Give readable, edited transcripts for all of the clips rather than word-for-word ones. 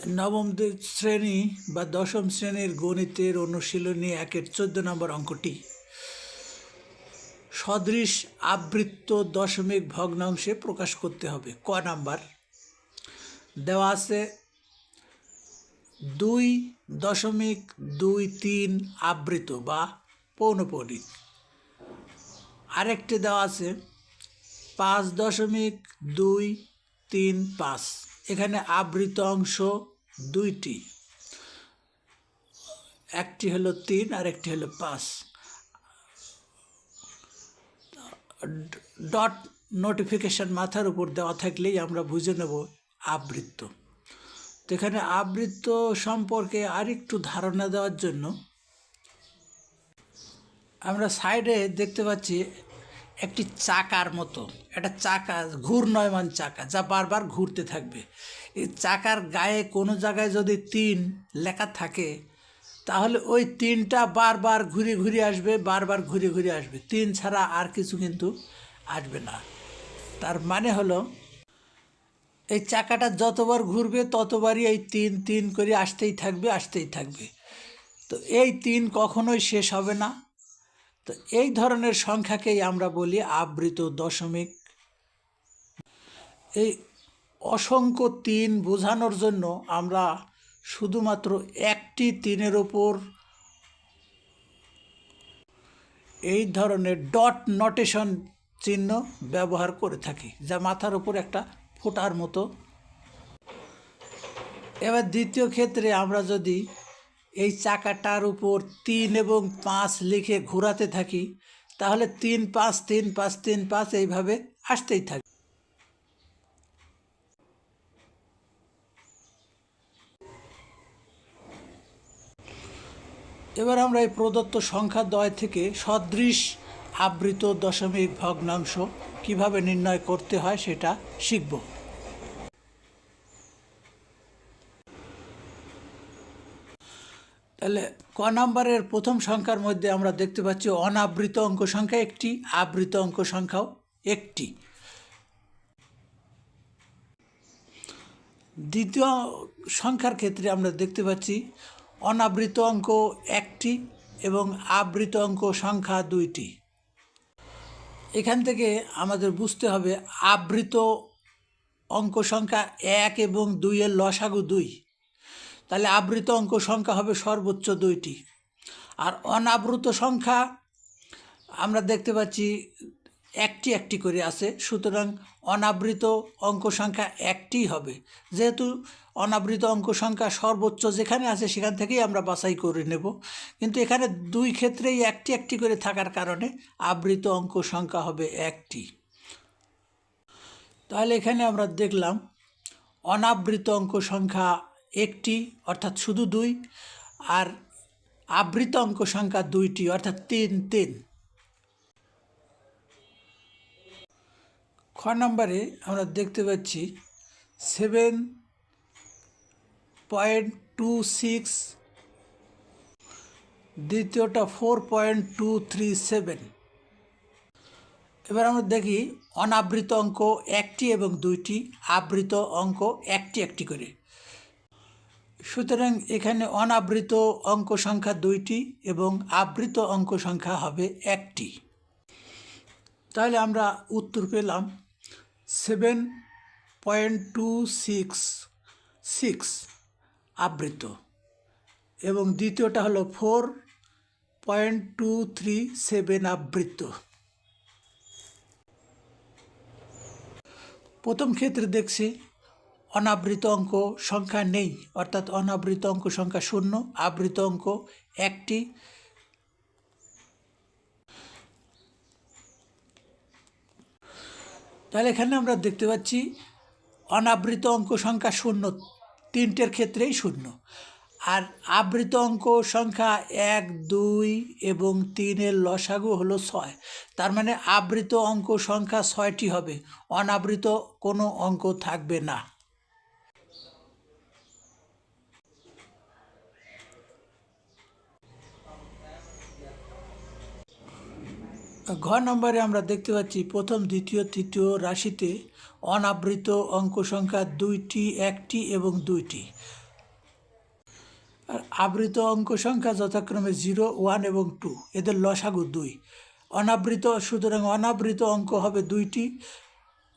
নবম শ্রেণী বা দশম শ্রেণীর গণিতের অনুশীলনী 1-এর 14 নম্বর অঙ্কটি সদৃশ আবৃত্ত দশমিক ভগ্নাংশে প্রকাশ করতে হবে। ক নাম্বার দেওয়া আছে 2.23 আবৃত বা পৌনঃপৌনিক। আরেকটি দেওয়া আছে 5.235। এখানে আবৃত অংশ দুইটি, একটি হলো 3 আর একটি হলো 5। ডট নোটিফিকেশন মাথার উপর দেওয়া থাকলেই আমরা বুঝে নেব আবৃত্ত। তো এখানে আবৃত্ত সম্পর্কে আরেকটু ধারণা দেওয়ার জন্য আমরা সাইডে দেখতে পাচ্ছি একটি চাকার মতো, একটা চাকা, ঘূর্ণয়মান চাকা, যা বারবার ঘুরতে থাকবে। এই চাকার গায়ে কোনো জায়গায় যদি 3 লেখা থাকে, তাহলে ওই 3টা বারবার ঘুরে ঘুরে আসবে, বারবার ঘুরে ঘুরে আসবে। 3 ছাড়া আর কিছু কিন্তু আসবে না। তার মানে হলো এই চাকাটা যতবার ঘুরবে ততবারই এই 3 করে আসতেই থাকবে, আসতেই থাকবে। তো এই 3 কখনোই শেষ হবে না। তো এই ধরনের সংখ্যাকেই আমরা বলি আবৃত দশমিক। এই অসংখ্য 3 বোঝানোর জন্য আমরা শুধুমাত্র একটি 3-এর ওপর এই ধরনের ডট নোটেশন চিহ্ন ব্যবহার করে থাকি, যা মাথার উপর একটা ফোঁটার মতো। এবার দ্বিতীয় ক্ষেত্রে আমরা যদি এই চাকাটার উপর 3 এবং 5 লিখে ঘোরাতে থাকি, তাহলে 3 5 3 5 3 5 এইভাবে আসতেই থাকে। এবার আমরা এই প্রদত্ত সংখ্যা দ্বয় থেকে সদৃশ আবৃত দশমিক ভগ্নাংশ কিভাবে নির্ণয় করতে হয় সেটা শিখব। তাহলে ক নাম্বারের প্রথম সংখ্যার মধ্যে আমরা দেখতে পাচ্ছি অনাবৃত অঙ্ক সংখ্যা একটি, আবৃত অঙ্ক সংখ্যাও একটি। দ্বিতীয় সংখ্যার ক্ষেত্রে আমরা দেখতে পাচ্ছি অনাবৃত অঙ্ক একটি এবং আবৃত অঙ্ক সংখ্যা দুইটি। এখান থেকে আমাদের বুঝতে হবে আবৃত অঙ্ক সংখ্যা 1 এবং 2-এর লসাগু 2, তাহলে আবৃত অঙ্ক সংখ্যা হবে সর্বোচ্চ 2টি। আর অনাবৃত সংখ্যা আমরা দেখতে পাচ্ছি একটি একটি করে আছে, সুতরাং অনাবৃত অঙ্ক সংখ্যা একটিই হবে। যেহেতু অনাবৃত অঙ্ক সংখ্যা সর্বোচ্চ যেখানে আছে সেখান থেকেই আমরা বাছাই করে নেব, কিন্তু এখানে 2 ক্ষেত্রেই একটি একটি করে থাকার কারণে আবৃত অঙ্ক সংখ্যা হবে একটি। তাহলে এখানে আমরা দেখলাম অনাবৃত অঙ্ক সংখ্যা একটি অর্থাৎ শুধু 2, আর আবৃত অঙ্ক সংখ্যা 2টি অর্থাৎ 3 3। খ নম্বরে আমরা দেখতে পাচ্ছি 7.26, দ্বিতীয়টা 4.237। এবার আমরা দেখি অনাবৃত অঙ্ক একটি এবং 2টি, আবৃত অঙ্ক একটি একটি করে। সুতরাং এখানে অনাবৃত অঙ্ক সংখ্যা 2টি এবং আবৃত অঙ্ক সংখ্যা হবে একটি। তাহলে আমরা উত্তর পেলাম 7.266 আবৃত এবং দ্বিতীয়টা হলো 4.237 আবৃত। প্রথম ক্ষেত্রে দেখছি অনাবৃত অঙ্ক সংখ্যা নেই, অর্থাৎ অনাবৃত অঙ্ক সংখ্যা 0, আবৃত অঙ্ক একটি। তাহলে এখানে আমরা দেখতে পাচ্ছি অনাবৃত অঙ্ক সংখ্যা 0, 3টের ক্ষেত্রেই 0, আর আবৃত অঙ্ক সংখ্যা 1 2 এবং 3-এর লসাগু হলো 6। তার মানে আবৃত অঙ্ক সংখ্যা 6টি হবে, অনাবৃত কোনো অঙ্ক থাকবে না। ঘ নম্বরে আমরা দেখতে পাচ্ছি প্রথম দ্বিতীয় তৃতীয় রাশিতে অনাবৃত অঙ্ক সংখ্যা 2টি, 1টি এবং 2টি। আর আবৃত অঙ্ক সংখ্যা যথাক্রমে 0, 1 এবং 2, এদের লসাগু 2। অনাবৃত, সুতরাং অনাবৃত অঙ্ক হবে 2টি,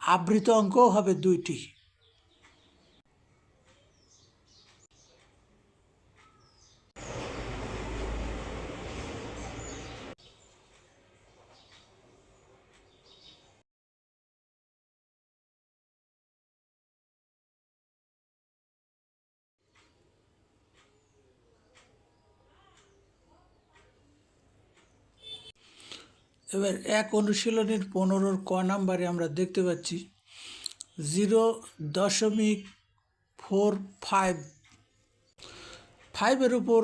আবৃত অঙ্কও হবে 2টি। এবার 1 অনুশীলনীর 15 ক নাম্বারে আমরা দেখতে পাচ্ছি 0.45 5-এর উপর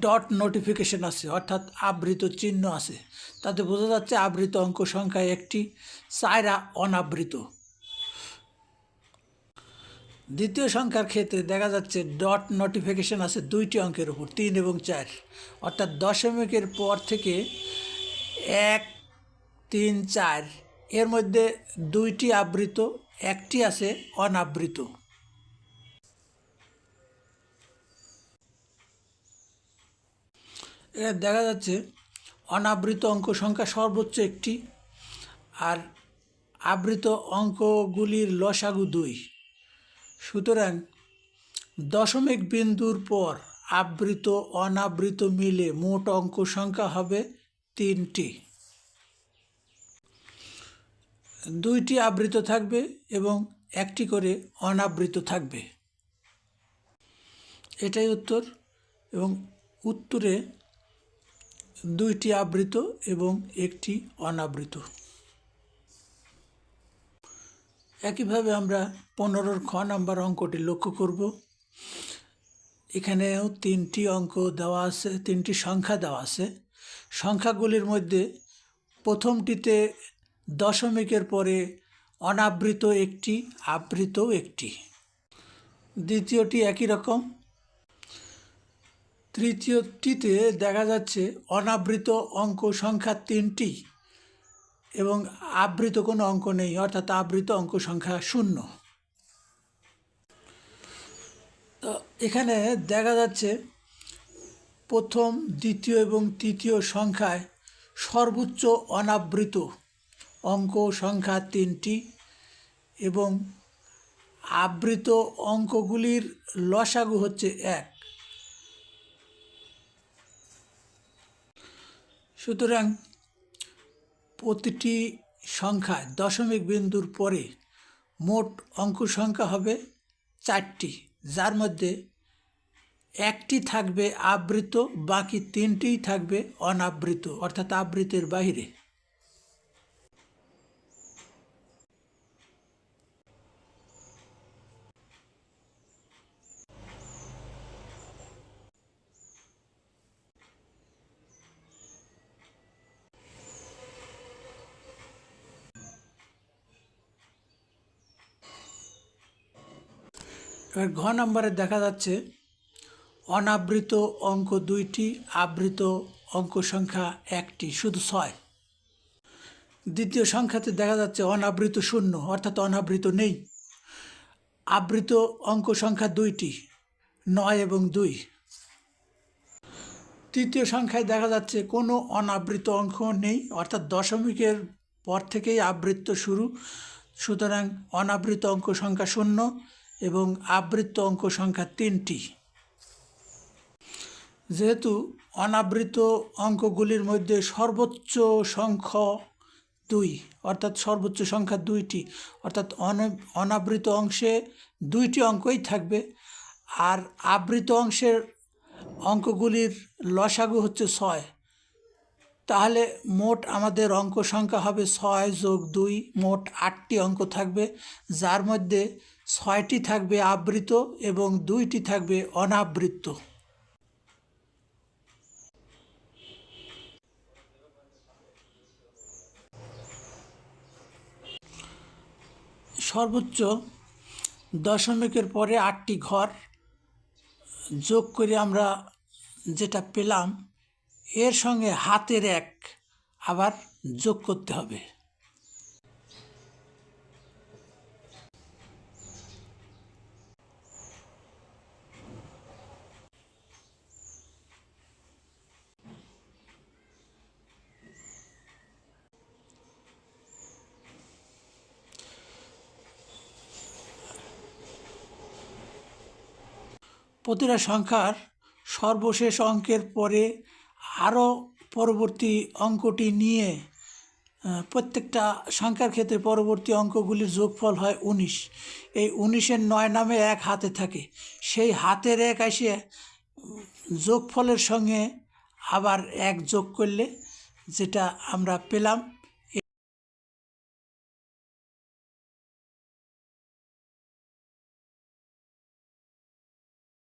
ডট নোটিফিকেশন আছে, অর্থাৎ আবৃত চিহ্ন আছে। তাতে বোঝা যাচ্ছে আবৃত অঙ্ক সংখ্যা 1টি, 4 অনাবৃত। দ্বিতীয় সংখ্যার ক্ষেত্রে দেখা যাচ্ছে ডট নোটিফিকেশন আছে 2টি অঙ্কের উপর, 3 এবং 4, অর্থাৎ দশমিকের পর থেকে 1, 3, 4 এর মধ্যে 2টি আবৃত, 1টি আছে অনাবৃত। এখানে দেখা যাচ্ছে অনাবৃত অঙ্ক সংখ্যা সর্বোচ্চ 1টি, আর আবৃত অঙ্কগুলির লসাগু 2। সুতরাং দশমিক বিন্দুর পর আবৃত অনাবৃত মিলে মোট অঙ্ক সংখ্যা হবে 3টি। 2টি আবৃত থাকবে এবং 1টি করে অনাবৃত থাকবে। এটাই উত্তর, এবং উত্তরে 2টি আবৃত এবং 1টি অনাবৃত। একইভাবে আমরা 15-র খ নাম্বার অঙ্কটি লক্ষ্য করব। এখানেও 3টি অঙ্ক দেওয়া আছে, 3টি সংখ্যা দেওয়া আছে। সংখ্যাগুলির মধ্যে প্রথমটিতে দশমিকের পরে অনাবৃত 1টি, আবৃত 1টি। দ্বিতীয়টি একই রকম। তৃতীয়টিতে দেখা যাচ্ছে অনাবৃত অঙ্ক সংখ্যা 3টি এবং আবৃত কোনো অঙ্ক নেই, অর্থাৎ আবৃত অঙ্ক সংখ্যা 0। তো এখানে দেখা যাচ্ছে প্রথম, দ্বিতীয় এবং তৃতীয় সংখ্যায় সর্বোচ্চ অনাবৃত অঙ্ক সংখ্যা 3টি এবং আবৃত অঙ্কগুলির লসাগু হচ্ছে 1। সুতরাং প্রতিটি সংখ্যায় দশমিক বিন্দুর পরে মোট অঙ্ক সংখ্যা হবে 4টি, যার মধ্যে 1টি থাকবে আবৃত, বাকি 3টিই থাকবে অনাবৃত, অর্থাৎ আবৃতের বাইরে। এবার ঘ নম্বরে দেখা যাচ্ছে অনাবৃত অঙ্ক 2টি, আবৃত অঙ্ক সংখ্যা 1টি, শুধু 6। দ্বিতীয় সংখ্যাতে দেখা যাচ্ছে অনাবৃত 0, অর্থাৎ অনাবৃত নেই। আবৃত অঙ্ক সংখ্যা 2টি, 9 এবং 2। তৃতীয় সংখ্যায় দেখা যাচ্ছে কোনো অনাবৃত অঙ্ক নেই, অর্থাৎ দশমিকের পর থেকেই আবৃত্ত শুরু। সুতরাং অনাবৃত অঙ্ক সংখ্যা 0 এবং আবৃত অঙ্ক সংখ্যা 3টি। যেহেতু অনাবৃত অঙ্কগুলির মধ্যে সর্বোচ্চ সংখ্যা 2, অর্থাৎ সর্বোচ্চ সংখ্যা 2টি, অর্থাৎ অনাবৃত অংশে 2টি অঙ্কই থাকবে, আর আবৃত অংশের অঙ্কগুলির লসাগু হচ্ছে 6। তাহলে মোট আমাদের অঙ্ক সংখ্যা হবে 6 যোগ 2, মোট 8টি অঙ্ক থাকবে, যার মধ্যে 6টি থাকবে আবৃত এবং 2টি থাকবে অনাবৃত। সর্বোচ্চ দশমিকের পরে 8টি ঘর যোগ করে আমরা যেটা পেলাম, এর সঙ্গে হাতের 1 আবার যোগ করতে হবে। প্রতিটা সংখ্যার সর্বশেষ অঙ্কের পরে আরও পরবর্তী অঙ্কটি নিয়ে প্রত্যেকটা সংখ্যার ক্ষেত্রে পরবর্তী অঙ্কগুলির যোগফল হয় 19। এই 19-এর 9 নামে এক হাতে থাকে, সেই হাতের এক এসে যোগফলের সঙ্গে আবার এক যোগ করলে যেটা আমরা পেলাম